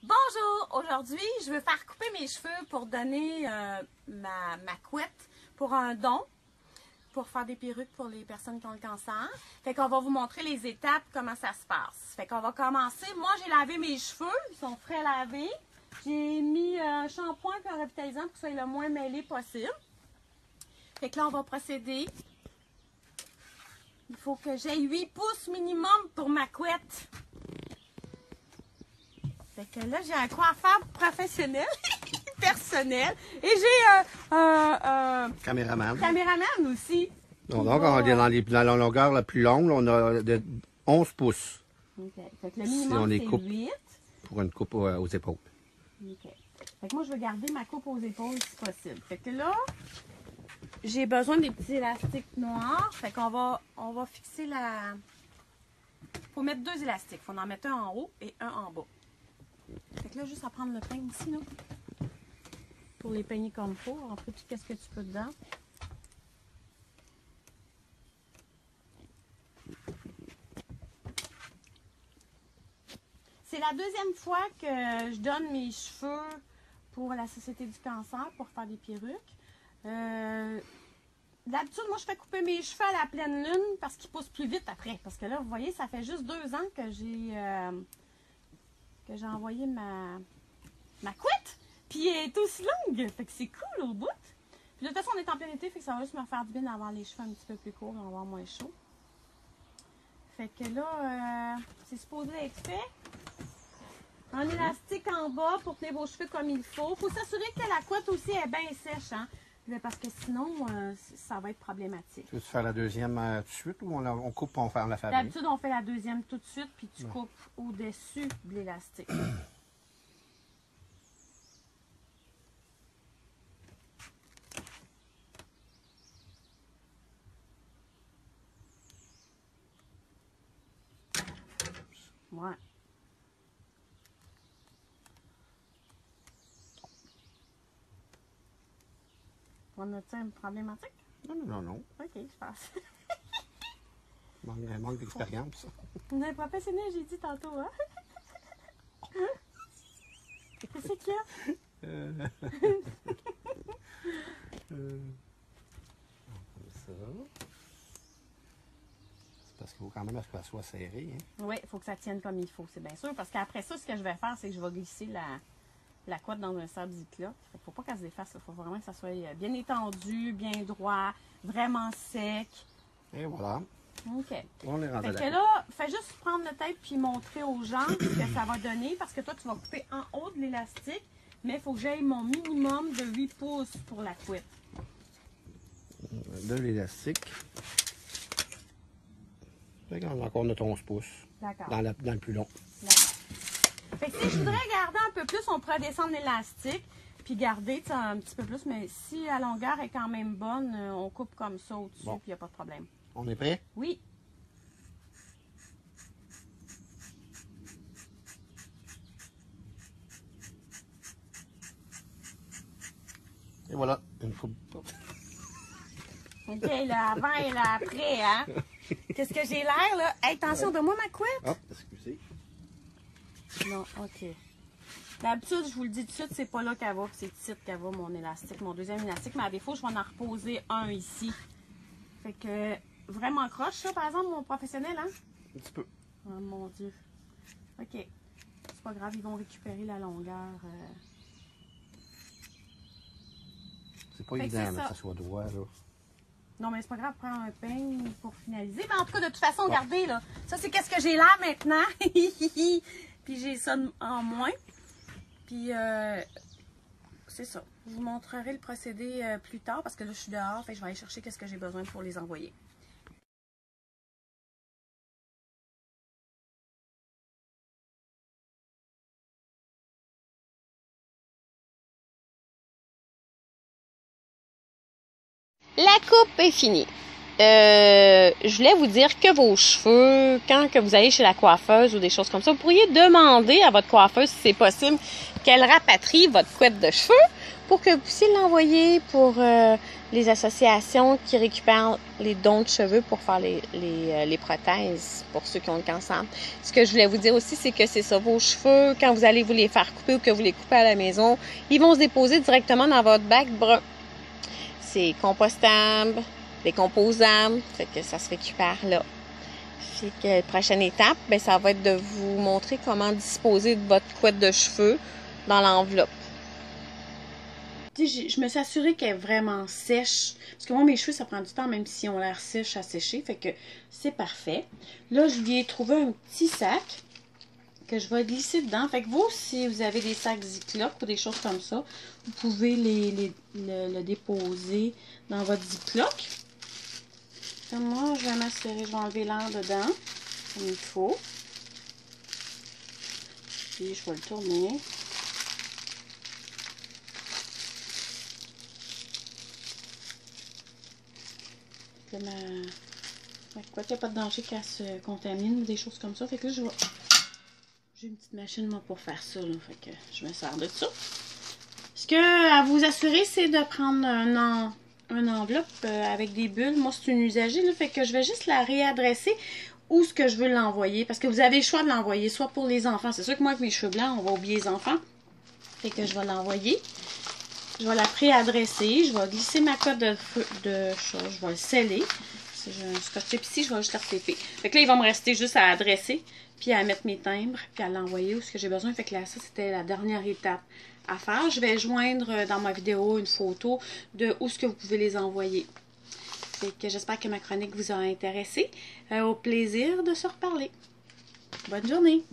Bonjour! Aujourd'hui, je veux faire couper mes cheveux pour donner ma couette pour un don, pour faire des perruques pour les personnes qui ont le cancer. Fait qu'on va vous montrer les étapes, comment ça se passe. Fait qu'on va commencer. Moi, j'ai lavé mes cheveux, ils sont frais lavés. J'ai mis un shampoing et un revitalisant pour que ce soit le moins mêlé possible. Fait que là, on va procéder. Il faut que j'aie 8 pouces minimum pour ma couette. Fait que là, j'ai un coiffeur professionnel, personnel, et j'ai un caméraman aussi. Donc, on est dans la longueur la plus longue, on a de 11 pouces. OK. Fait que le minimum, si c'est 8. Pour une coupe aux épaules. OK. Fait que moi, je veux garder ma coupe aux épaules si possible. Fait que là, j'ai besoin des petits élastiques noirs. Fait qu'on va fixer la... Faut mettre 2 élastiques. Faut en mettre un en haut et un en bas. Fait que là, juste à prendre le peigne ici, là. Pour les peigner comme il faut. Après, tout qu'est-ce que tu peux dedans. C'est la deuxième fois que je donne mes cheveux pour la Société du cancer pour faire des perruques. D'habitude, moi, je fais couper mes cheveux à la pleine lune parce qu'ils poussent plus vite après. Parce que là, vous voyez, ça fait juste 2 ans que j'ai envoyé ma couette. Puis elle est aussi longue. Fait que c'est cool au bout. Puis de toute façon, on est en plein été, fait que ça va juste me faire du bien d'avoir les cheveux un petit peu plus courts et avoir moins chaud. Fait que là, c'est supposé être fait. Un élastique en bas pour tenir vos cheveux comme il faut. Il faut s'assurer que la couette aussi est bien sèche, hein? Parce que sinon, ça va être problématique. Tu veux faire la deuxième tout de suite ou on coupe pour faire la fabrique? D'habitude, on fait la deuxième tout de suite, puis tu coupes au-dessus de l'élastique. Ouais. On a-t-il une problématique? Non. OK, je pense. Un manque d'expérience. Vous êtes professionnel, j'ai dit tantôt, hein? Qu'est-ce qu'il y a? Comme ça. C'est parce qu'il faut quand même que ça soit serré. Hein? Oui, il faut que ça tienne comme il faut, c'est bien sûr. Parce qu'après ça, ce que je vais faire, c'est que je vais glisser la couette dans un sac Ziploc. Il ne faut pas qu'elle se défasse. Il faut vraiment que ça soit bien étendu, bien droit, vraiment sec. Et voilà. OK. On est rendu fait que là, fais juste prendre le tête puis montrer aux gens ce que ça va donner. Parce que toi, tu vas couper en haut de l'élastique. Mais il faut que j'aille mon minimum de 8 pouces pour la couette. De l'élastique. Fait qu'on a encore notre 11 pouces. D'accord. Dans le plus long. Fait que si je voudrais garder un peu plus, on pourrait descendre l'élastique puis garder un petit peu plus. Mais si la longueur est quand même bonne, on coupe comme ça au-dessus puis il n'y a pas de problème. On est prêt? Oui. Et voilà, une coupe. OK, là, avant et là, après, hein? Qu'est-ce que j'ai l'air, là? Hey, attention, donne-moi ma couette. Hop, excusez. Non, OK. D'habitude, je vous le dis tout de suite, c'est pas là qu'elle va, c'est ici qu'elle va, mon élastique, mon deuxième élastique. Mais à défaut, je vais en reposer un ici. Fait que, vraiment croche, ça, par exemple, mon professionnel, hein? Un petit peu. Oh, mon Dieu. OK. C'est pas grave, ils vont récupérer la longueur. C'est pas évident que ça soit droit, là. Non, mais c'est pas grave, prends un peigne pour finaliser. Mais en tout cas, de toute façon, regardez, là. Ça, c'est qu'est-ce que j'ai là maintenant. Puis j'ai ça en moins. Puis, c'est ça. Je vous montrerai le procédé plus tard parce que là, je suis dehors. Fait que je vais aller chercher qu'est-ce que j'ai besoin pour les envoyer. La coupe est finie. Je voulais vous dire que vos cheveux, quand que vous allez chez la coiffeuse ou des choses comme ça, vous pourriez demander à votre coiffeuse si c'est possible qu'elle rapatrie votre couette de cheveux pour que vous puissiez l'envoyer pour les associations qui récupèrent les dons de cheveux pour faire les prothèses pour ceux qui ont le cancer. Ce que je voulais vous dire aussi, c'est que c'est ça, vos cheveux, quand vous allez vous les faire couper ou que vous les coupez à la maison, ils vont se déposer directement dans votre bac brun. C'est compostable, décomposable, fait que ça se récupère là. Fait que la prochaine étape, ben, ça va être de vous montrer comment disposer de votre couette de cheveux dans l'enveloppe. Je me suis assurée qu'elle est vraiment sèche. Parce que moi, mes cheveux, ça prend du temps, même si on l'air sèche à sécher. Fait que c'est parfait. Là, je lui ai trouvé un petit sac que je vais glisser dedans. Fait que vous, si vous avez des sacs Ziploc ou des choses comme ça, vous pouvez le déposer dans votre Ziploc. Moi, je vais m'assurer, je vais enlever l'air dedans, comme il faut. Puis, je vais le tourner. Ma couette, il n'y a pas de danger qu'elle se contamine ou des choses comme ça. Fait que là, j'ai une petite machine, moi, pour faire ça, là. Fait que je me sers de ça. Ce que, à vous assurer, c'est de prendre un enveloppe avec des bulles. Moi, c'est une usagée, là, fait que je vais juste la réadresser où ce que je veux l'envoyer. Parce que vous avez le choix de l'envoyer, soit pour les enfants. C'est sûr que moi, avec mes cheveux blancs, on va oublier les enfants. Fait que je vais l'envoyer. Je vais la préadresser. Je vais glisser ma cote de chose. Je vais le sceller. Si j'ai un scotch tape ici, je vais juste la retaper. Fait que là, il va me rester juste à adresser, puis à mettre mes timbres, puis à l'envoyer où ce que j'ai besoin. Fait que là, ça, c'était la dernière étape à faire. Je vais joindre dans ma vidéo une photo de où ce que vous pouvez les envoyer. Fait que j'espère que ma chronique vous a intéressé. Au plaisir de se reparler. Bonne journée!